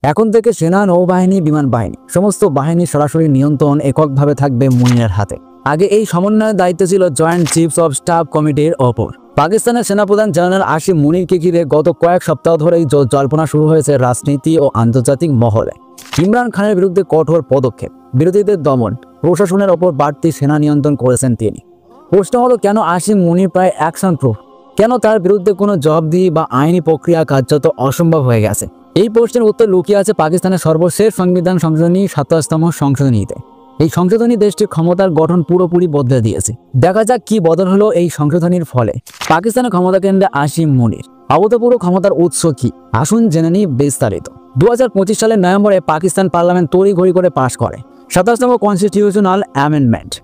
এখন থেকে সেনা, নৌবাহিনী, বিমান বাহিনী সমস্ত বাহিনীর সরাসরি নিয়ন্ত্রণ এককভাবে থাকবে মুনিরের হাতে। আগে এই সমন্বয়ের দায়িত্ব ছিল জয়েন্ট চিফস অব স্টাফ কমিটির ওপর। পাকিস্তানের সেনাপ্রধান জেনারেল আসিম মুনিরকে ঘিরে গত কয়েক সপ্তাহ ধরেই জল্পনা শুরু হয়েছে রাজনীতি ও আন্তর্জাতিক মহলে। ইমরান খানের বিরুদ্ধে কঠোর পদক্ষেপ, বিরোধীদের দমন, প্রশাসনের ওপর বাড়তি সেনা নিয়ন্ত্রণ করেছেন তিনি। প্রশ্ন হলো, কেন আসিম মুনির প্রায় অ্যাকশন প্রুফ? কেন তার বিরুদ্ধে কোনো জবাবদিহি বা আইনি প্রক্রিয়া কার্যত অসম্ভব হয়ে গেছে? এই প্রশ্নের উত্তর লুকিয়ে আছে পাকিস্তানের সর্বশেষ সংবিধান সংশোধনী 27তম সংশোধনীতে। এই সংশোধনী দেশটির ক্ষমতার গঠন পুরোপুরি বদলে দিয়েছে। দেখা যাক কি বদল হলো এই সংশোধনীর ফলে। পাকিস্তানের ক্ষমতা কেন্দ্রে আসিম মুনির, অভূতপূর্ব ক্ষমতার উৎস কি? আসুন জেনে নিই বিস্তারিত। 2025 সালের নভেম্বরে পাকিস্তান পার্লামেন্ট তড়িঘড়ি করে পাশ করে 27তম কনস্টিটিউশনাল অ্যামেন্ডমেন্ট।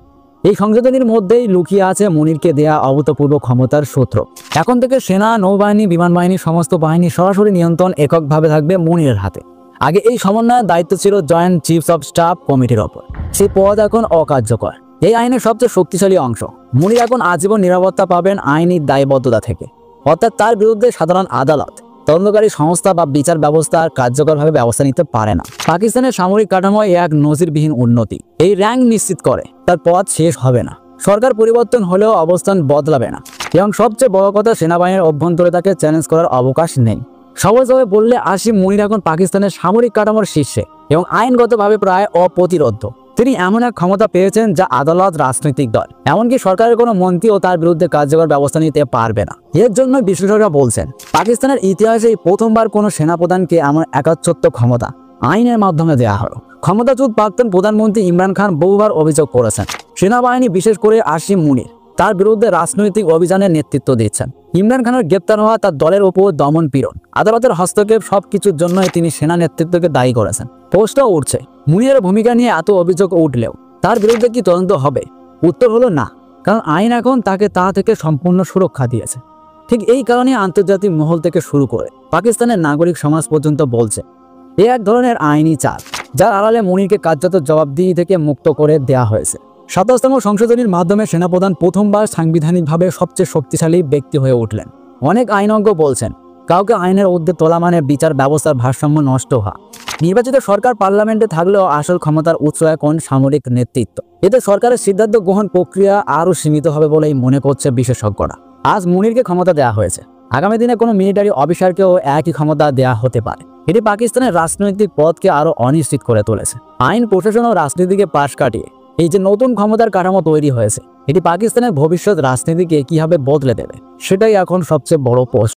এই সংশোধনীর মধ্যেই লুকিয়ে আছে মুনিরকে দেয়া অভূতপূর্ব ক্ষমতার সূত্র। এখন থেকে সেনা, নৌবাহিনী, বিমান বাহিনী সমস্ত বাহিনী সরাসরি নিয়ন্ত্রণ এককভাবে থাকবে মুনিরের হাতে। আগে এই সমন্বয়ের দায়িত্ব ছিল জয়েন্ট চিফস অব স্টাফ কমিটির ওপর। সেই পদ এখন অকার্যকর। এই আইনের সবচেয়ে শক্তিশালী অংশ। মুনির এখন আজীবন নিরাপত্তা পাবেন আইনি দায়বদ্ধতা থেকে, অর্থাৎ তার বিরুদ্ধে সাধারণ আদালত, তদন্তকারী সংস্থা বা বিচার ব্যবস্থা কার্যকরভাবে ব্যবস্থা নিতে পারে না। পাকিস্তানের সামরিক কাঠামোয় এক নজিরবিহীন উন্নতি। এই র্যাঙ্ক নিশ্চিত করে তার পথ শেষ হবে না। সরকার পরিবর্তন হলেও অবস্থান বদলাবে না, এবং সবচেয়ে বড় কথা, সেনাবাহিনীর অভ্যন্তরে তাকে চ্যালেঞ্জ করার অবকাশ নেই। সহজভাবে বললে আসিম মুনির এখন পাকিস্তানের সামরিক কাঠামোর শীর্ষে এবং আইনগতভাবে প্রায় অপ্রতিরোধ্য। তিনি এমন এক ক্ষমতা পেয়েছেন যা আদালত, রাজনৈতিক দল, এমনকি সরকারের কোনো মন্ত্রীও তার বিরুদ্ধে কার্যকর ব্যবস্থা নিতে পারবে না। এর জন্য বিশেষজ্ঞরা বলছেন, পাকিস্তানের ইতিহাসে প্রথমবার কোনো সেনাপ্রধানকে এমন একাচ্ছত্ব ক্ষমতা আইনের মাধ্যমে দেওয়া হলো। ক্ষমতাচ্যুত প্রাক্তন প্রধানমন্ত্রী ইমরান খান বহুবার অভিযোগ করেছেন, সেনাবাহিনী, বিশেষ করে আসিম মুনির, তার বিরুদ্ধে রাজনৈতিক অভিযানের নেতৃত্ব দিচ্ছেন। ইমরান খানের গ্রেপ্তার হওয়া, তার দলের ওপর দমন পীড়ন, আদালতের হস্তক্ষেপ, সবকিছুর জন্যই তিনি সেনা নেতৃত্বকে দায়ী করেছেন। প্রশ্ন উঠছে, মুনিরের ভূমিকা নিয়ে এত অভিযোগ উঠলেও তার বিরুদ্ধে কি তদন্ত হবে? উত্তর হলো না, কারণ আইন এখন তাকে তা থেকে সম্পূর্ণ সুরক্ষা দিয়েছে। ঠিক এই কারণে আন্তর্জাতিক মহল থেকে শুরু করে পাকিস্তানের নাগরিক সমাজ পর্যন্ত বলছে, এ এক ধরনের আইনি চাল, যার আড়ালে মুনিরকে কার্যত জবাবদিহি থেকে মুক্ত করে দেওয়া হয়েছে। 27তম সংশোধনীর মাধ্যমে সেনাপ্রধান প্রথমবার সাংবিধানিকভাবে সবচেয়ে শক্তিশালী ব্যক্তি হয়ে উঠলেন। অনেক আইনজ্ঞ বলছেন, কাউকে আইনের ঊর্ধ্বে তোলা মানে বিচার ব্যবস্থার ভারসাম্য নষ্ট হওয়া। নির্বাচিত সরকার পার্লামেন্টে থাকলেও আসল ক্ষমতার উৎস এখন সামরিক নেতৃত্ব। এতে সরকারের সিদ্ধান্ত গ্রহণ প্রক্রিয়া আরও সীমিত হবে বলেই মনে করছে বিশেষজ্ঞরা। আজ মুনিরকে ক্ষমতা দেওয়া হয়েছে, আগামী দিনে কোনো মিলিটারি অফিসারকেও একই ক্ষমতা দেওয়া হতে পারে। এটি পাকিস্তানের রাজনৈতিক পথকে আরও অনিশ্চিত করে তুলেছে। আইন, প্রশাসন ও রাজনীতিকে পাশ কাটিয়ে এই যে নতুন ক্ষমতার কাঠামো তৈরি হয়েছে, এটি পাকিস্তানের ভবিষ্যৎ রাজনীতিকে কিভাবে বদলে দেবে, সেটাই এখন সবচেয়ে বড় প্রশ্ন।